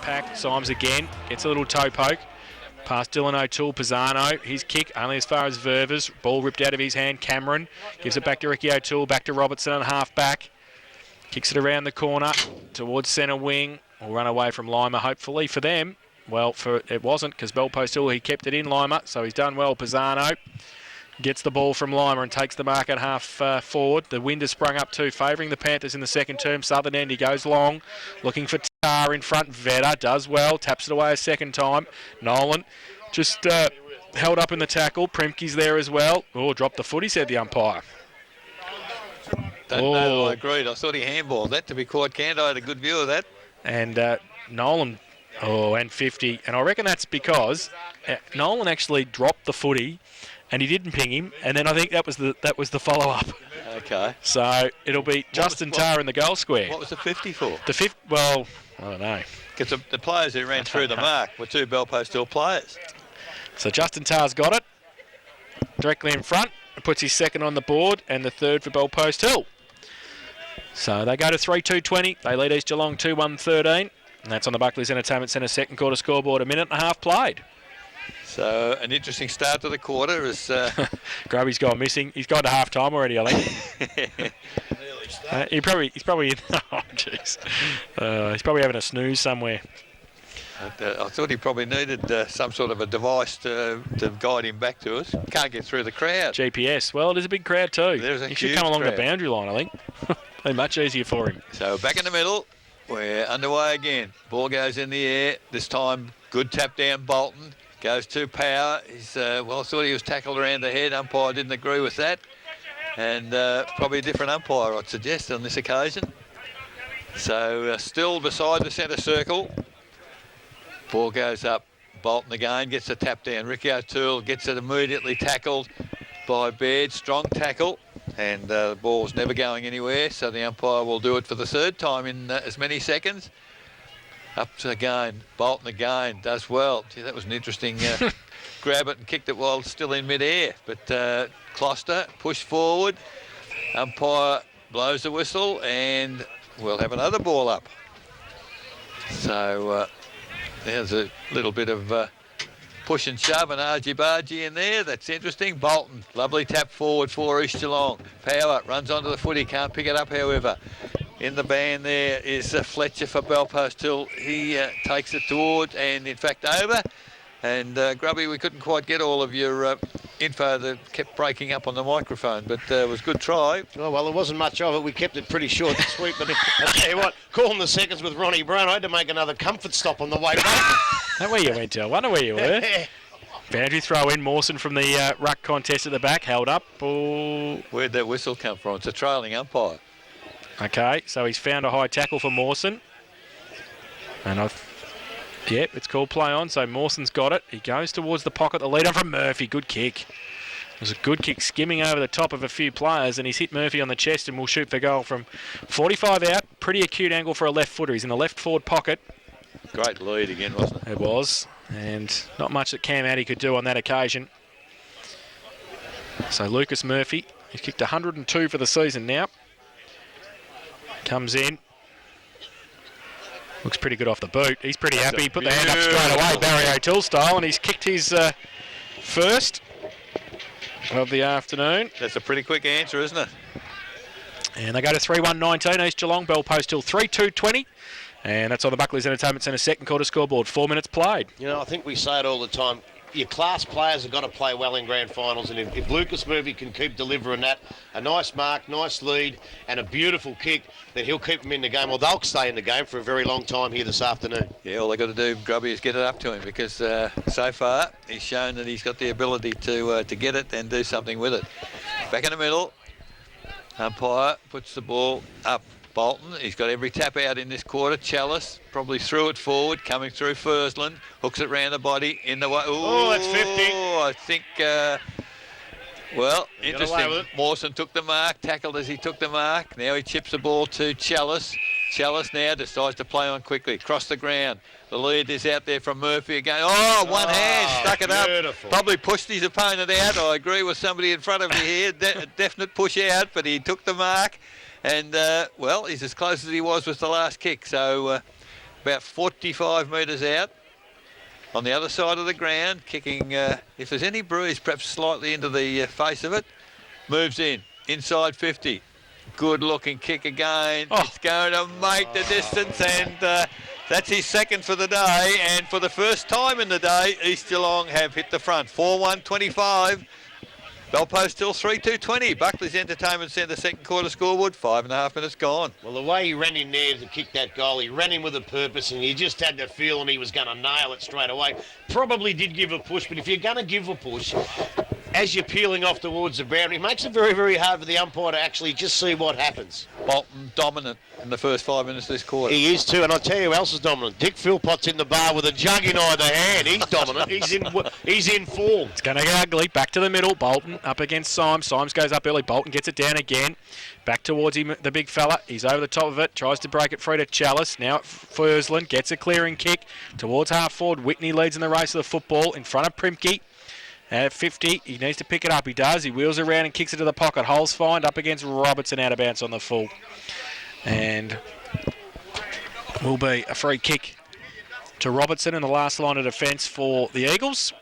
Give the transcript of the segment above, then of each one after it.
pack. Symes again. Gets a little toe poke. Past Dylan O'Toole, Pisano. His kick only as far as Ververs. Ball ripped out of his hand. Cameron gives it back to Ricky O'Toole. Back to Robertson on half back. Kicks it around the corner towards centre wing. Will run away from Lima, hopefully for them. Well, it wasn't, because Belpost Hill, he kept it in, Lima, so he's done well. Pisano gets the ball from Lima and takes the mark at half forward. The wind has sprung up too, favouring the Panthers in the second term. Southern end, he goes long, looking for Tar in front. Vedder does well, taps it away a second time. Nolan just held up in the tackle. Premke's there as well. Oh, dropped the footy, said the umpire. Don't know, I agreed. I thought he handballed that, to be quite candid. I had a good view of that. And Nolan, and 50. And I reckon that's because Nolan actually dropped the footy and he didn't ping him. And then I think that was the follow-up. Okay. So it'll be Justin Tar in the goal square. What was the 50 for? Well, I don't know. Because the players who ran through the mark were two Belpost Hill players. So Justin Tar's got it directly in front. Puts his second on the board and the third for Belpost Hill. So they go to 3-2-20. They lead East Geelong 2-1-13. And that's on the Buckley's Entertainment Centre second quarter scoreboard. 1.5 minutes played. So an interesting start to the quarter as Grubby's gone missing. He's gone to half time already, I think. He's probably in. Oh, jeez. He's probably having a snooze somewhere. I thought he probably needed some sort of a device to guide him back to us. Can't get through the crowd. GPS. Well, there's a big crowd too. He should come along the boundary line, I think. Be much easier for him. So back in the middle. We're underway again. Ball goes in the air. This time, good tap down Bolton. Goes to Power. He's I thought he was tackled around the head. Umpire didn't agree with that. And probably a different umpire, I'd suggest, on this occasion. So still beside the centre circle. Ball goes up. Bolton again gets a tap down. Ricky O'Toole gets it immediately tackled by Baird. Strong tackle. And the ball's never going anywhere, so the umpire will do it for the third time in as many seconds. Up to again. Bolton again does well. Gee, that was an interesting grab it and kicked it while still in mid-air. But Closter pushed forward. Umpire blows the whistle and we'll have another ball up. So there's a little bit of push and shove and argy-bargy in there. That's interesting. Bolton, lovely tap forward for East Geelong. Power runs onto the footy, can't pick it up, however. In the band there is Fletcher for Belpost Hill. He takes it toward and, in fact, over. And, Grubby, we couldn't quite get all of your info that kept breaking up on the microphone, but it was a good try. Oh, well, there wasn't much of it. We kept it pretty short this week, but I'll tell you what, calling the seconds with Ronnie Brown, I had to make another comfort stop on the way back. That's where you went to. I wonder where you were. Boundary throw in. Mawson from the ruck contest at the back, held up. Oh. Where'd that whistle come from? It's a trailing umpire. Okay, so he's found a high tackle for Mawson. And yep, it's called play on, so Mawson's got it. He goes towards the pocket, the lead on from Murphy. Good kick. It was a good kick, skimming over the top of a few players, and he's hit Murphy on the chest and will shoot for goal from 45 out. Pretty acute angle for a left footer. He's in the left forward pocket. Great lead again, wasn't it? It was, and not much that Cam Addy could do on that occasion. So Lucas Murphy, he's kicked 102 for the season now. Comes in. Looks pretty good off the boot. He's pretty happy. He put the hand up straight away, Barry O'Toole style, and he's kicked his first of the afternoon. That's a pretty quick answer, isn't it? And they go to 3-1-19, East Geelong, Belpost Hill 3-2-20. And that's on the Buckley's Entertainment Centre second quarter scoreboard. 4 minutes played. You know, I think we say it all the time. Your class players have got to play well in grand finals, and if Lucas Murphy can keep delivering that, a nice mark, nice lead, and a beautiful kick, then he'll keep them in the game, or they'll stay in the game for a very long time here this afternoon. Yeah, all they've got to do, Grubby, is get it up to him, because so far he's shown that he's got the ability to get it and do something with it. Back in the middle, umpire puts the ball up. Bolton, he's got every tap out in this quarter. Chalice probably threw it forward, coming through Fursland, hooks it round the body in the way. Oh, that's 50. I think, well, interesting. Mawson took the mark, tackled as he took the mark. Now he chips the ball to Chalice. Chalice now decides to play on quickly, cross the ground. The lead is out there from Murphy again. Oh, one hand, stuck it beautiful. Up. Probably pushed his opponent out. I agree with somebody in front of me here. Definite push out, but he took the mark. And, well, he's as close as he was with the last kick. So about 45 metres out on the other side of the ground, kicking, if there's any bruise, perhaps slightly into the face of it. Moves in, inside 50. Good looking kick again. Oh. It's going to make the distance, and that's his second for the day. And for the first time in the day, East Geelong have hit the front. 4-1-25. Bellpost still 3-2-20. Buckley's Entertainment Centre second quarter scoreboard, 5.5 minutes gone. Well, the way he ran in there to kick that goal, he ran in with a purpose, and you just had the feeling he was going to nail it straight away. Probably did give a push, but if you're going to give a push, as you're peeling off towards the boundary, it makes it very, very hard for the umpire to actually just see what happens. Bolton dominant in the first 5 minutes of this quarter. He is too, and I'll tell you who else is dominant. Dick Philpott's in the bar with a jug in either hand. He's dominant. He's in form. It's going to get ugly. Back to the middle. Bolton up against Symes. Symes goes up early. Bolton gets it down again. Back towards him, the big fella. He's over the top of it. Tries to break it free to Chalice. Now Fursland gets a clearing kick towards half forward. Whitney leads in the race of the football in front of Primke. At 50, he needs to pick it up. He does. He wheels around and kicks it to the pocket. Holes find up against Robertson, out of bounds on the full. And will be a free kick to Robertson in the last line of defence for the Eagles.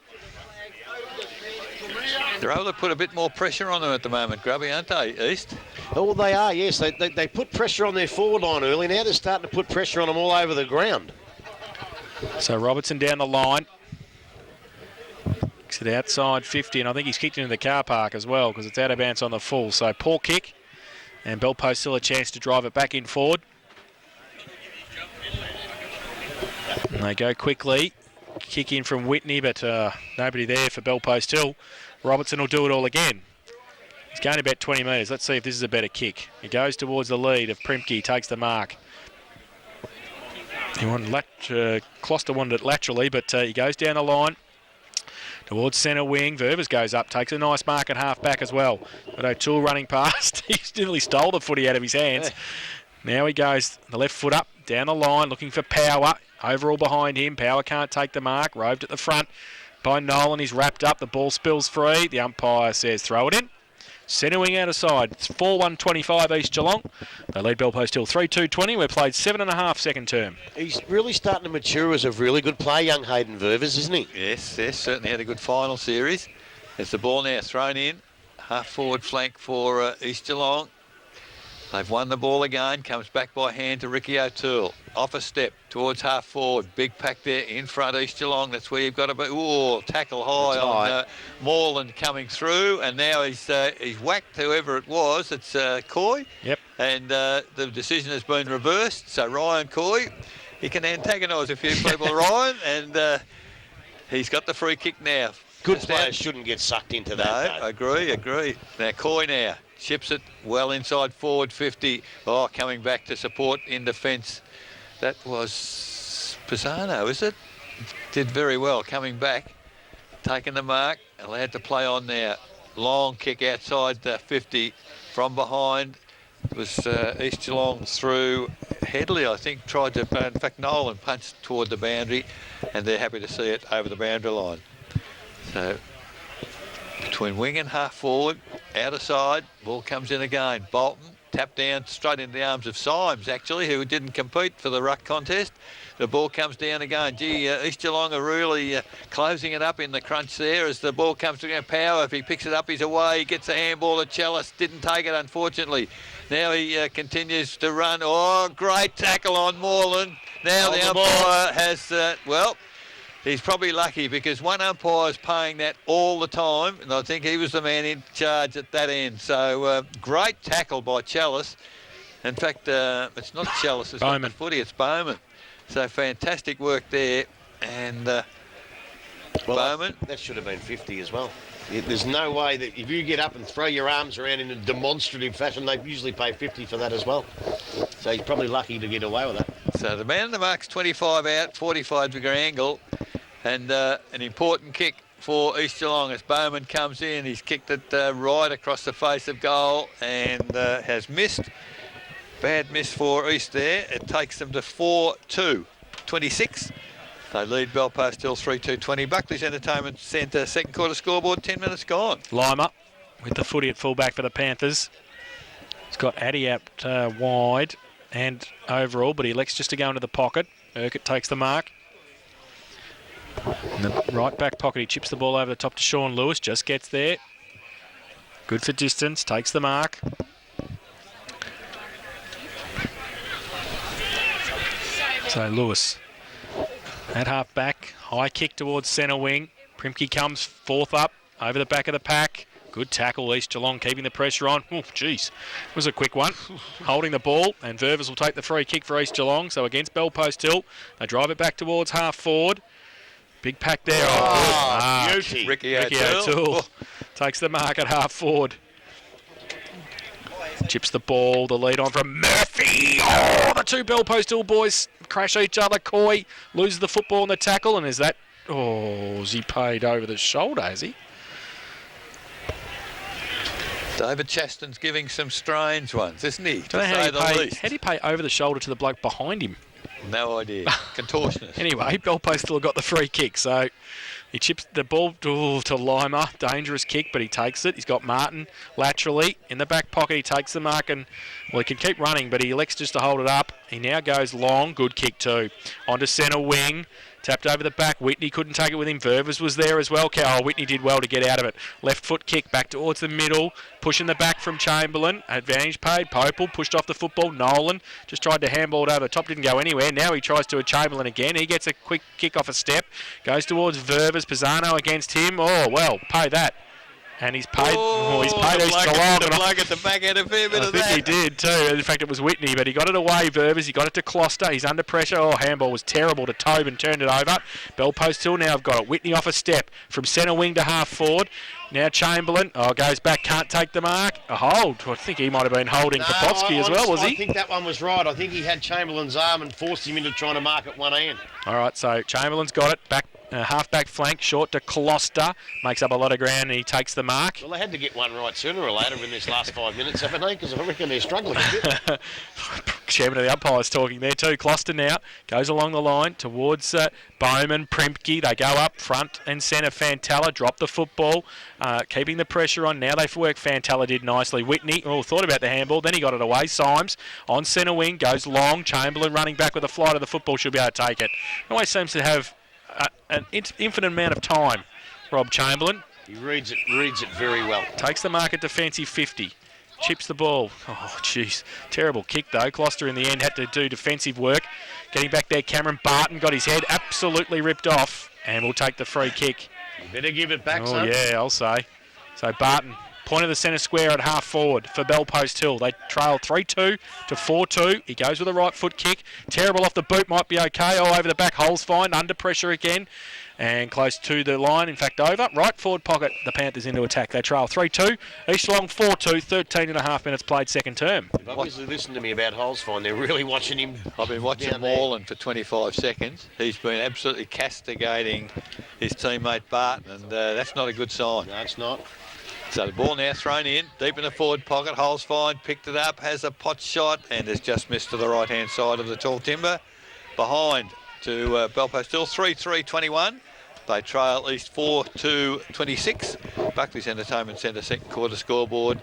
They're able to put a bit more pressure on them at the moment, Grubby, aren't they, East? Oh, they are, yes. They put pressure on their forward line early. Now they're starting to put pressure on them all over the ground. So Robertson down the line. Kicks it outside 50, and I think he's kicked into the car park as well because it's out of bounds on the full. So poor kick, and Bellpost still a chance to drive it back in forward. And they go quickly. Kick in from Whitney, but nobody there for Bellpost still. Robertson will do it all again. He's going about 20 metres. Let's see if this is a better kick. He goes towards the lead of Primke, takes the mark. He wanted Closter wanted it laterally, but he goes down the line towards centre wing. Ververs goes up, takes a nice mark at half back as well. But O'Toole running past. He nearly stole the footy out of his hands. Now he goes the left foot up, down the line, looking for Power. Overall behind him. Power can't take the mark. Roved at the front by Nolan. He's wrapped up. The ball spills free. The umpire says throw it in. Centre wing out of side. It's 4-1-25 East Geelong. They lead Bellpost Hill 3-2-20. We've played 7.5 second term. He's really starting to mature as a really good player, young Hayden Ververs, isn't he? Yes, certainly had a good final series. There's the ball now thrown in. Half forward flank for East Geelong. They've won the ball again. Comes back by hand to Ricky O'Toole. Off a step towards half forward. Big pack there in front, East Geelong. That's where you've got to be. Ooh, tackle high on Moreland coming through. And now he's whacked whoever it was. It's Coy. Yep. And the decision has been reversed. So Ryan Coy, he can antagonise a few people, Ryan. And he's got the free kick now. Good players shouldn't get sucked into that. No, agree. Now Coy now. Chips it well inside forward 50. Oh, coming back to support in defence. That was Pisano, is it? Did very well coming back. Taking the mark. Allowed to play on now. Long kick outside the 50 from behind. It was East Geelong through Headley, I think, tried to, in fact, Nolan punched toward the boundary, and they're happy to see it over the boundary line. So between wing and half forward, out of side, ball comes in again. Bolton, tap down straight into the arms of Symes, actually, who didn't compete for the ruck contest. The ball comes down again. Gee, East Geelong are really closing it up in the crunch there as the ball comes to Power. If he picks it up, he's away. He gets a handball at Chalice. Didn't take it, unfortunately. Now he continues to run. Oh, great tackle on Moreland. Now the umpire has, he's probably lucky because one umpire is paying that all the time, and I think he was the man in charge at that end. So great tackle by Chalice. In fact, it's not Chalice, it's not the footy, it's Bowman. So fantastic work there, and Bowman. That should have been 50 as well. There's no way that if you get up and throw your arms around in a demonstrative fashion, they usually pay 50 for that as well. So he's probably lucky to get away with that. So the man in the mark's 25 out, 45-degree angle, and an important kick for East Geelong as Bowman comes in. He's kicked it right across the face of goal and has missed. Bad miss for East there. It takes them to 4-2-26. They lead Bellpost Hill 3-2-20. Buckley's Entertainment Centre second quarter scoreboard, 10 minutes gone. Lima with the footy at fullback for the Panthers. He's got Addy out wide and overall, but he elects just to go into the pocket. Urquhart takes the mark. In the right back pocket, he chips the ball over the top to Sean Lewis. Just gets there. Good for distance. Takes the mark. So Lewis at half back. High kick towards centre wing. Primke comes fourth up over the back of the pack. Good tackle, East Geelong keeping the pressure on. Oh, jeez. It was a quick one. Holding the ball, and Ververs will take the free kick for East Geelong. So against Bell Post Hill, they drive it back towards half forward. Big pack there. Oh, beauty. Ricky O'Toole takes the mark at half forward. Chips the ball, the lead on from Murphy. Oh, the two Bell Post Hill boys crash each other. Coy loses the football in the tackle, and is that... Oh, has he paid over the shoulder, has he? David Chasten's giving some strange ones, isn't he? Don't know how do you pay over the shoulder to the bloke behind him? No idea. Contortionist. Anyway, Bell Post still got the free kick, so he chips the ball to Lima. Dangerous kick, but he takes it. He's got Martin laterally in the back pocket. He takes the mark, and well, he can keep running, but he elects just to hold it up. He now goes long. Good kick too. Onto centre wing. Tapped over the back. Whitney couldn't take it with him. Ververs was there as well. Whitney did well to get out of it. Left foot kick back towards the middle. Pushing the back from Chamberlain. Advantage paid. Popel pushed off the football. Nolan just tried to handball it over the top. Didn't go anywhere. Now he tries to a Chamberlain again. He gets a quick kick off a step. Goes towards Ververs. Pisano against him. Oh, well, pay that. And he's paid. He's paid East Geelong. The bloke at the back had a fair bit of that. I think he did too. In fact, it was Whitney, but he got it away. Ververs. He got it to Closter. He's under pressure. Oh, handball was terrible to Tobin. Turned it over. Bell Post Hill now have got it. Whitney off a step from centre wing to half forward. Now Chamberlain. Goes back. Can't take the mark. A hold. I think he might have been holding Kapotski as well, was he? I think that one was right. I think he had Chamberlain's arm and forced him into trying to mark it one hand. All right. So Chamberlain's got it back. Half-back flank, short to Closter. Makes up a lot of ground and he takes the mark. Well, they had to get one right sooner or later in this last 5 minutes, haven't they? Because I reckon they're struggling a bit. Chairman of the umpires talking there too. Closter now goes along the line towards Bowman, Primke. They go up front and centre. Fantella drop the football, keeping the pressure on. Now they work. Fantella did nicely. Whitney thought about the handball, then he got it away. Symes on centre wing, goes long. Chamberlain running back with a flight of the football, should be able to take it. Always seems to have an infinite amount of time, Rob Chamberlain. He reads it very well. Takes the mark at defensive 50. Chips the ball. Oh, jeez. Terrible kick, though. Closter in the end had to do defensive work. Getting back there, Cameron Barton got his head absolutely ripped off and will take the free kick. You better give it back, son. Yeah, I'll say. So Barton, point of the centre square at half forward for Bell Post Hill. They trail 3-2 to 4-2. He goes with a right foot kick. Terrible off the boot, might be okay. Oh, over the back, Hole's fine. Under pressure again. And close to the line, in fact, over. Right forward pocket, the Panthers into attack. They trail 3-2. East Geelong 4-2, 13 and a half minutes played second term. You've obviously listened to me about Hole's fine. They're really watching him. I've been watching Moreland for 25 seconds. He's been absolutely castigating his teammate Barton, and that's not a good sign. No, it's not. So the ball now thrown in, deep in the forward pocket. Hole's fine, picked it up, has a pot shot, and has just missed to the right-hand side of the tall timber. Behind to Bell Post Hill, 3-3-21. They trail East 4-2-26. Buckley's Entertainment Centre second quarter scoreboard.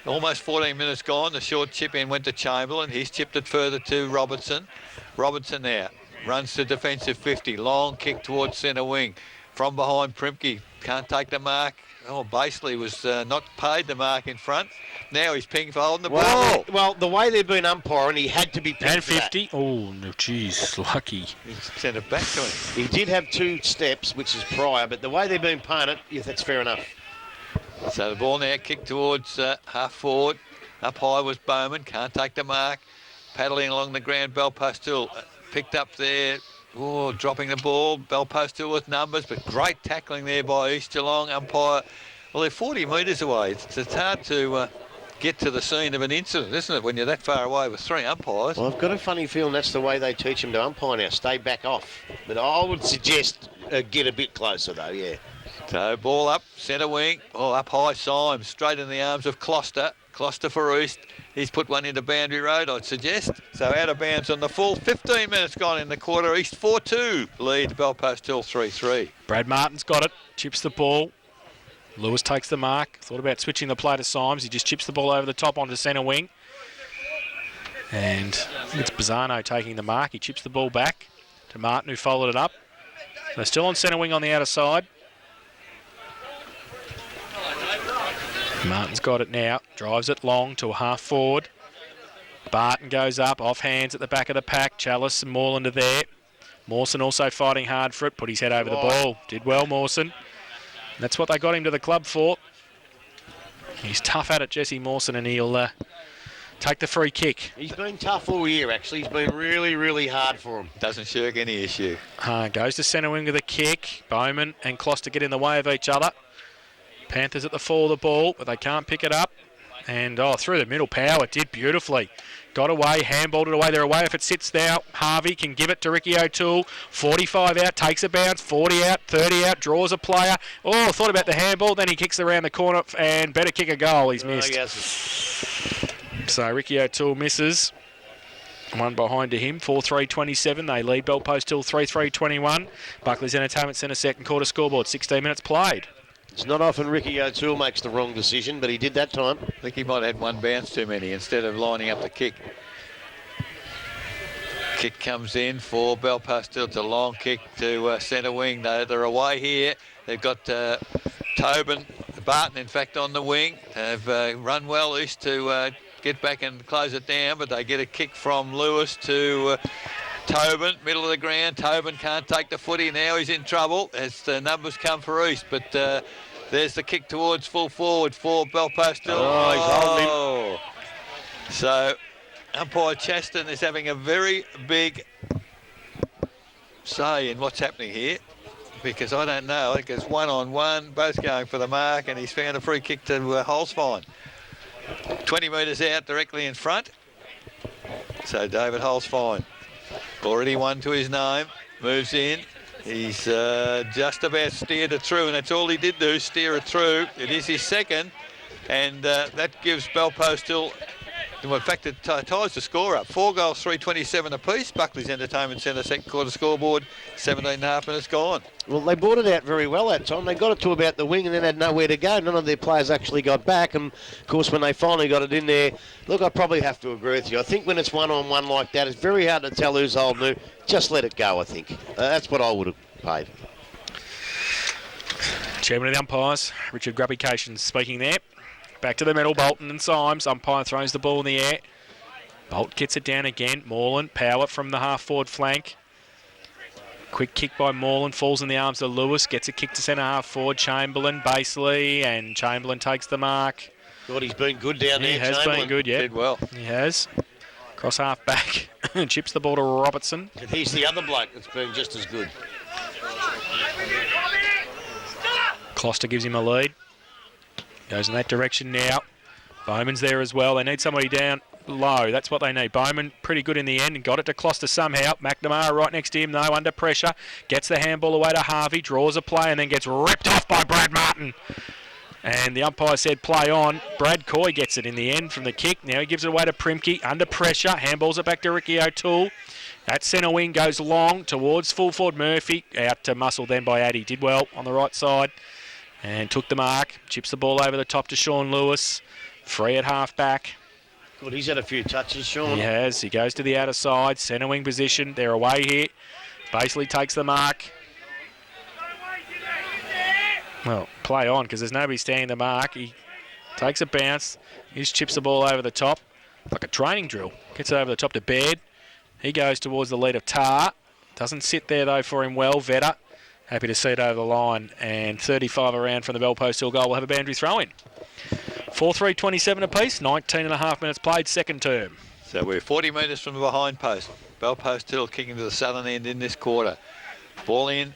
Almost 14 minutes gone. The short chip in went to Chamberlain. He's chipped it further to Robertson. Robertson now runs to defensive 50. Long kick towards centre wing. From behind, Primke can't take the mark. Oh, basically was not paid the mark in front. Now he's pinged for holding the ball. Well, the way they've been umpiring, he had to be pinged and 50. Oh, no, jeez, lucky. He sent it back to him. He did have 2 steps, which is prior, but the way they've been paying it, yeah, that's fair enough. So the ball now kicked towards half forward. Up high was Bowman, can't take the mark. Paddling along the ground, Bell Post Hill picked up there. Oh, dropping the ball. Bell Post Hill with numbers, but great tackling there by East Geelong umpire. Well, they're 40 metres away. It's hard to get to the scene of an incident, isn't it, when you're that far away with 3 umpires? Well, I've got a funny feeling that's the way they teach them to umpire now. Stay back off. But I would suggest get a bit closer, though, yeah. So ball up, centre wing. Oh, up high, Symes, straight in the arms of Closter. Closter for East. He's put one into Boundary Road, I'd suggest. So out of bounds on the full. 15 minutes gone in the quarter. East 4-2. Lead Bell Post Hill 3-3. Brad Martin's got it. Chips the ball. Lewis takes the mark. Thought about switching the play to Symes. He just chips the ball over the top onto centre wing. And it's Pisano taking the mark. He chips the ball back. to Martin, who followed it up. They're still on centre wing on the outer side. Martin's got it now. Drives it long to a half forward. Barton goes up, off hands at the back of the pack. Chalice and Moreland are there. Mawson also fighting hard for it. Put his head over the ball. Did well, Mawson. That's what they got him to the club for. He's tough at it, Jesse Mawson, and he'll take the free kick. He's been tough all year, actually. He's been really, really hard for him. Doesn't shirk any issue. Goes to centre wing with a kick. Bowman and Closter get in the way of each other. Panthers at the fall of the ball, but they can't pick it up. And, through the middle, Power did beautifully. Got away, handballed it away. They're away if it sits now. Harvey can give it to Ricky O'Toole. 45 out, takes a bounce. 40 out, 30 out, draws a player. Thought about the handball. Then he kicks around the corner and better kick a goal. He's missed. So Ricky O'Toole misses. One behind to him, 4-3-27. They lead Bell Post till 3-3-21. Buckley's Entertainment Centre second quarter scoreboard. 16 minutes played. It's not often Ricky O'Toole makes the wrong decision, but he did that time. I think he might have had one bounce too many instead of lining up the kick. Kick comes in for Bell Post. It's a long kick to centre wing. They're away here. They've got Tobin, Barton, in fact, on the wing. They've run well east to get back and close it down, but they get a kick from Lewis to Tobin, middle of the ground. Tobin can't take the footy now. He's in trouble as the numbers come for East, but there's the kick towards full forward for Bell Post. He's holding him. So umpire Chaston is having a very big say in what's happening here, because I don't know. I think it's 1-on-1, both going for the mark, and he's found a free kick to Holzfine. 20 metres out, directly in front. So David Holzfine, already one to his name, moves in. He's just about steered it through, and that's all he did do, steer it through. It is his second, and that gives Bell Post still, in fact, it ties the score up. 4 goals, 3:27 apiece. Buckley's Entertainment Centre second quarter scoreboard, 17.5 minutes gone. Well, they brought it out very well that time. They got it to about the wing and then had nowhere to go. None of their players actually got back. And, of course, when they finally got it in there, look, I probably have to agree with you. I think when it's one-on-one like that, it's very hard to tell who's holding who. Just let it go, I think. That's what I would have paid. Chairman of the umpires, Richard Grubby-Cations speaking there. Back to the middle, Bolton and Symes. Umpire throws the ball in the air. Bolt gets it down again. Moreland, Power from the half-forward flank. Quick kick by Moreland, falls in the arms of Lewis, gets a kick to centre half forward. Chamberlain, Baseley, and Chamberlain takes the mark. God, he's been good down there, He has been good, yeah. Did well. He has. Cross half back, chips the ball to Robertson. And he's the other bloke that's been just as good. Closter gives him a lead. Goes in that direction now. Bowman's there as well. They need somebody down low. That's what they need. Bowman pretty good in the end and got it to Closter somehow. McNamara right next to him though, under pressure. Gets the handball away to Harvey, draws a play and then gets ripped off by Brad Martin. And the umpire said play on. Brad Coy gets it in the end from the kick. Now he gives it away to Primke, under pressure. Handballs it back to Ricky O'Toole. That centre wing goes long towards full forward Murphy. Out to muscle then by Addy. Did well on the right side. And took the mark. Chips the ball over the top to Sean Lewis. Free at half back. Good, he's had a few touches, Sean. He has. He goes to the outer side. Centre wing position. They're away here. Basically takes the mark. Well, play on because there's nobody standing the mark. He takes a bounce. He just chips the ball over the top. Like a training drill. Gets it over the top to Baird. He goes towards the lead of Tar. Doesn't sit there though for him well. Vetter. Happy to see it over the line. And 35 around from the Bell Post Hill goal. We'll have a boundary throw in. 4-3-27 apiece. 19.5 minutes played, second term. So we're 40 metres from the behind post. Bell Post Hill kicking to the southern end in this quarter. Ball in.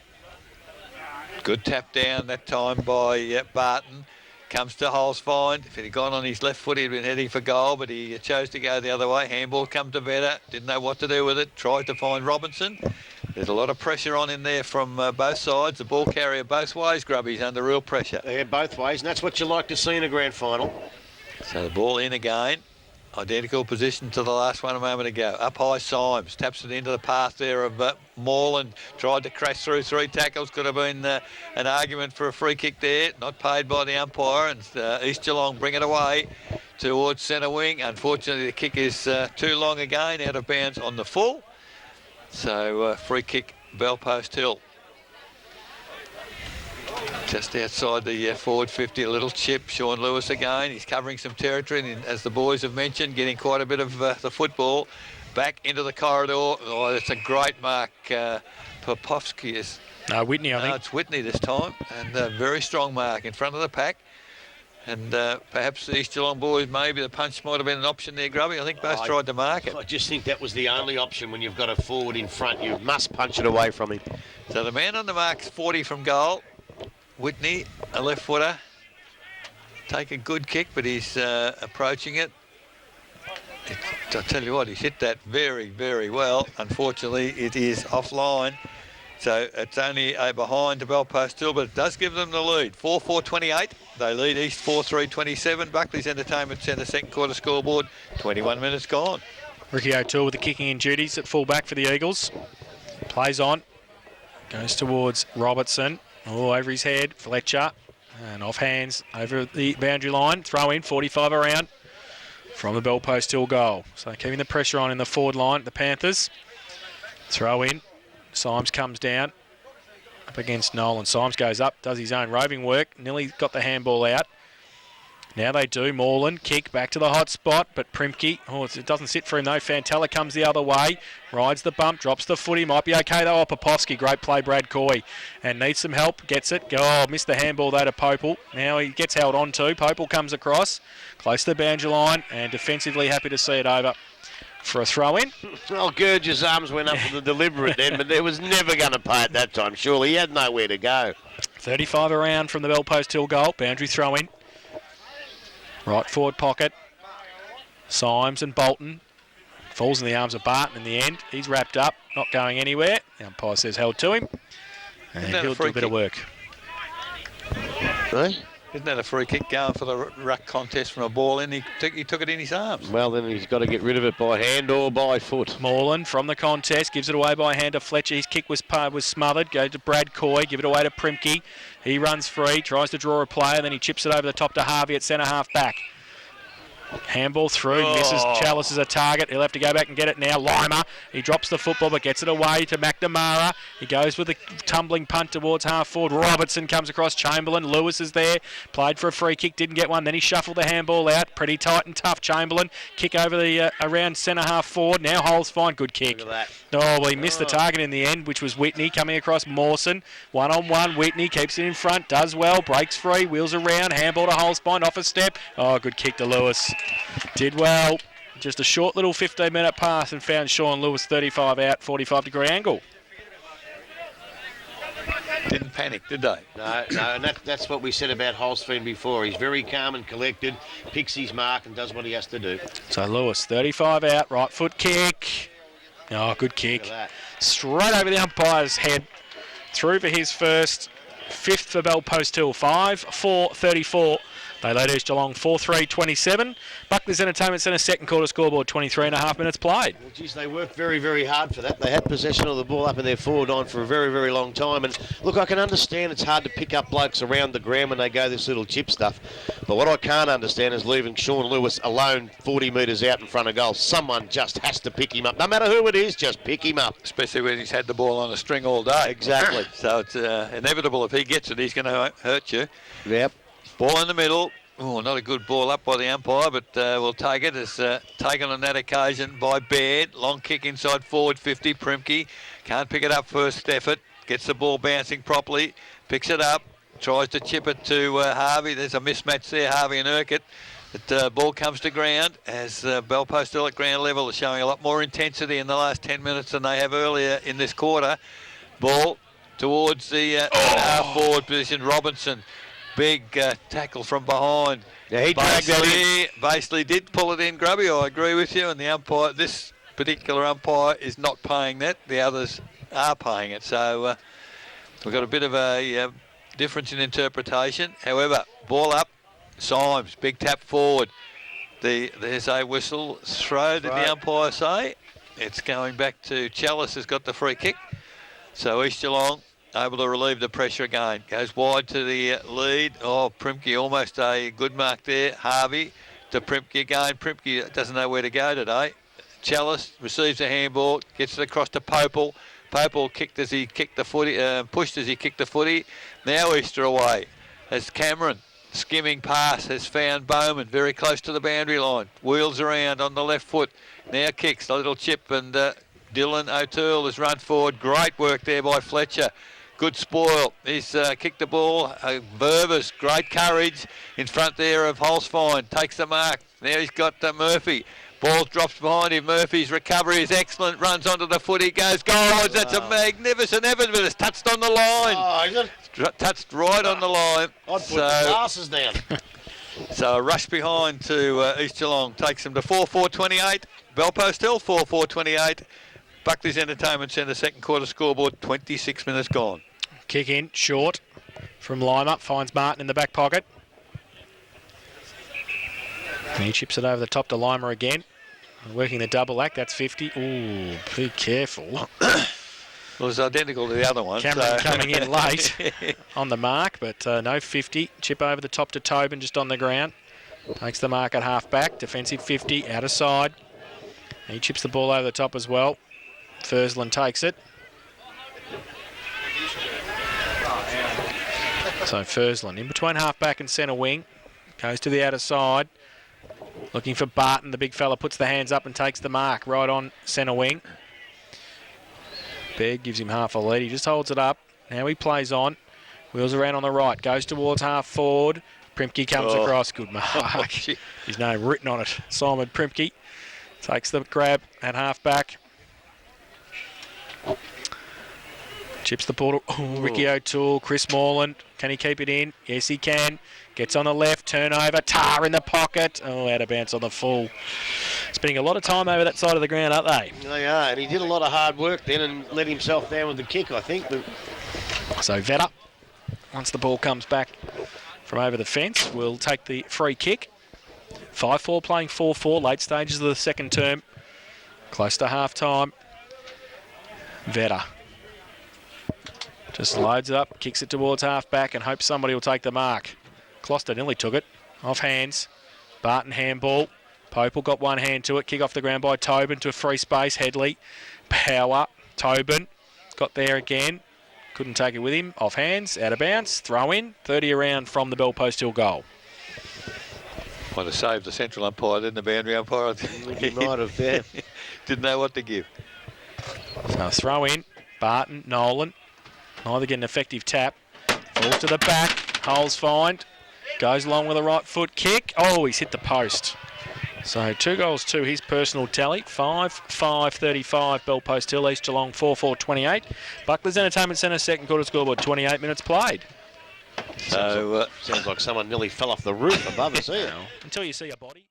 Good tap down that time by Barton. Comes to Holzfine. If he'd gone on his left foot, he'd been heading for goal, but he chose to go the other way. Handball come to Vetter. Didn't know what to do with it. Tried to find Robinson. There's a lot of pressure on in there from both sides. The ball carrier both ways, Grubby's under real pressure. Yeah, both ways, and that's what you like to see in a grand final. So the ball in again. Identical position to the last one a moment ago. Up high Symes. Taps it into the path there of Moreland. Tried to crash through 3 tackles. Could have been an argument for a free kick there. Not paid by the umpire. And East Geelong bring it away towards centre wing. Unfortunately, the kick is too long again. Out of bounds on the full. So free kick, Bellpost Hill. Just outside the forward 50, a little chip. Sean Lewis again. He's covering some territory, and as the boys have mentioned, getting quite a bit of the football back into the corridor. Oh, that's a great mark. Popovsky is. No, Whitney, I think. It's Whitney this time, and a very strong mark in front of the pack. And perhaps the East Geelong boys, maybe the punch might have been an option there, Grubby. I think both tried to mark it. I just think that was the only option when you've got a forward in front. You must punch it away from him. So the man on the mark's 40 from goal. Whitney, a left footer. Take a good kick, but he's approaching it. I'll tell you what, he's hit that very, very well. Unfortunately, it is offline. So it's only a behind to Bellpost Hill, but it does give them the lead. 4-4-28. They lead East 4-3-27. Buckley's Entertainment Centre second quarter scoreboard. 21 minutes gone. Ricky O'Toole with the kicking in duties at full back for the Eagles. Plays on. Goes towards Robertson. Oh, over his head. Fletcher. And off hands over the boundary line. Throw in, 45 around from the Bellpost Hill goal. So keeping the pressure on in the forward line, the Panthers. Throw in. Symes comes down up against Nolan. Symes goes up, does his own roving work. Nearly got the handball out. Now they do. Moreland kick back to the hot spot, but Primke, it doesn't sit for him though. Fantella comes the other way, rides the bump, drops the footy. Might be okay though. Popovsky, great play, Brad Coy, and needs some help. Gets it. Missed the handball though to Popel. Now he gets held on to. Popel comes across, close to the boundary line, and defensively happy to see it over for a throw-in. Well, Gurge's arms went up for the deliberate then, but there was never going to pay at that time. Surely he had nowhere to go. 35 around from the Bellpost Hill goal. Boundary throw-in. Right forward pocket. Symes and Bolton. Falls in the arms of Barton in the end. He's wrapped up, not going anywhere. The umpire says held to him. And he'll do a bit of work. Hey? Isn't that a free kick going for the ruck contest from a ball in? He took it in his arms. Well, then he's got to get rid of it by hand or by foot. Moreland from the contest, gives it away by hand to Fletcher. His kick was smothered. Go to Brad Coy, give it away to Primke. He runs free, tries to draw a player, then he chips it over the top to Harvey at centre half back. Handball through, misses. Chalice is a target. He'll have to go back and get it now. Lima, he drops the football but gets it away to McNamara. He goes with a tumbling punt towards half forward. Robertson comes across Chamberlain. Lewis is there. Played for a free kick, didn't get one. Then he shuffled the handball out. Pretty tight and tough, Chamberlain. Kick over the around centre half forward. Now Hole's fine. Good kick. Look at that. Oh, well, he missed the target in the end, which was Whitney coming across Mawson. One-on-one. Whitney keeps it in front. Does well. Breaks free. Wheels around. Handball to Holspine. Off a step. Oh, good kick to Lewis. Did well. Just a short little 15-minute pass and found Sean Lewis 35 out, 45-degree angle. Didn't panic, did they? No, and that's what we said about Holstein before. He's very calm and collected, picks his mark and does what he has to do. So Lewis, 35 out, right foot kick. Oh, good kick. Straight over the umpire's head. Through for his first, fifth for Bellpost Hill, 5-4-34. They lead East Geelong 4-3-27. Buckley's Entertainment Centre second quarter scoreboard, 23.5 minutes played. Well, geez, they worked very, very hard for that. They had possession of the ball up in their forward line for a very, very long time. And look, I can understand it's hard to pick up blokes around the ground when they go this little chip stuff. But what I can't understand is leaving Sean Lewis alone 40 metres out in front of goal. Someone just has to pick him up. No matter who it is, just pick him up. Especially when he's had the ball on a string all day. Exactly. So it's inevitable if he gets it, he's going to hurt you. Yep. Ball in the middle. Oh, not a good ball up by the umpire, but we'll take it. It's taken on that occasion by Baird. Long kick inside forward 50. Primke can't pick it up first effort. Gets the ball bouncing properly. Picks it up. Tries to chip it to Harvey. There's a mismatch there, Harvey and Urquhart. The ball comes to ground as Bellpost still at ground level are showing a lot more intensity in the last 10 minutes than they have earlier in this quarter. Ball towards the half-forward position. Robinson. Big tackle from behind. Yeah, he dragged that in. Basically did pull it in, Grubby. I agree with you. And the umpire, this particular umpire, is not paying that. The others are paying it. So we've got a bit of a difference in interpretation. However, ball up. Symes, big tap forward. There's a whistle. Throw, did the umpire say? It's going back to Chalice, has got the free kick. So East Geelong able to relieve the pressure again. Goes wide to the lead. Oh, Primke almost a good mark there. Harvey to Primke again. Primke doesn't know where to go today. Chalice receives a handball, gets it across to Popel. Popel kicked as he kicked the footy, pushed as he kicked the footy. Now Easter away as Cameron, skimming pass, has found Bowman very close to the boundary line. Wheels around on the left foot. Now kicks a little chip, and Dylan O'Toole has run forward. Great work there by Fletcher. Good spoil. He's kicked the ball. Vervis, great courage in front there of Holsfine. Takes the mark. Now he's got Murphy. Ball drops behind him. Murphy's recovery is excellent. Runs onto the footy. Goes goals. That's a magnificent effort, but it's touched on the line. Oh, is it? Touched right on the line. I'd put the glasses down. So a rush behind to East Geelong takes them to 4-4-28. Bellpost Hill 4-4-28. Buckley's Entertainment Centre second quarter scoreboard, 26 minutes gone. Kick in, short from Lima. Finds Martin in the back pocket. And he chips it over the top to Lima again. Working the double act, that's 50. Ooh, be careful. Well, it was identical to the other one. Cameron coming in late on the mark, but no 50. Chip over the top to Tobin, just on the ground. Takes the mark at half back. Defensive 50, out of side. And he chips the ball over the top as well. Fursland takes it. So Fursland in between half back and centre wing. Goes to the outer side. Looking for Barton. The big fella puts the hands up and takes the mark right on centre wing. Begg gives him half a lead. He just holds it up. Now he plays on. Wheels around on the right. Goes towards half forward. Primke comes across. Good mark. His name written on it. Simon Primke takes the grab at half back. Chips the ball to Ricky O'Toole. Chris Morland. Can he keep it in? Yes, he can. Gets on the left. Turnover. Tar in the pocket. Oh, out of bounds on the full. Spending a lot of time over that side of the ground, aren't they? They are, and he did a lot of hard work then and let himself down with the kick, I think. But so Vetter, once the ball comes back from over the fence, will take the free kick. 5-4 playing 4-4. Late stages of the second term. Close to half time. Vetter just loads it up, kicks it towards half back and hopes somebody will take the mark. Closter nearly took it. Off hands. Barton handball. Popel got one hand to it. Kick off the ground by Tobin to a free space. Headley. Power. Tobin. Got there again. Couldn't take it with him. Off hands. Out of bounds. Throw in. 30 around from the Bellpost Hill goal. Might have saved the central umpire, didn't the boundary umpire? I think he might have, yeah. Didn't know what to give. So throw in. Barton. Nolan. Neither get an effective tap. Falls to the back. Holes find. Goes along with a right foot kick. Oh, he's hit the post. So 2 goals to his personal tally. 5-5-35 Bellpost Hill, East Geelong 4-4-28. Buckley's Entertainment Centre second quarter scoreboard, 28 minutes played. So sounds like someone nearly fell off the roof above us here. Until you see a body.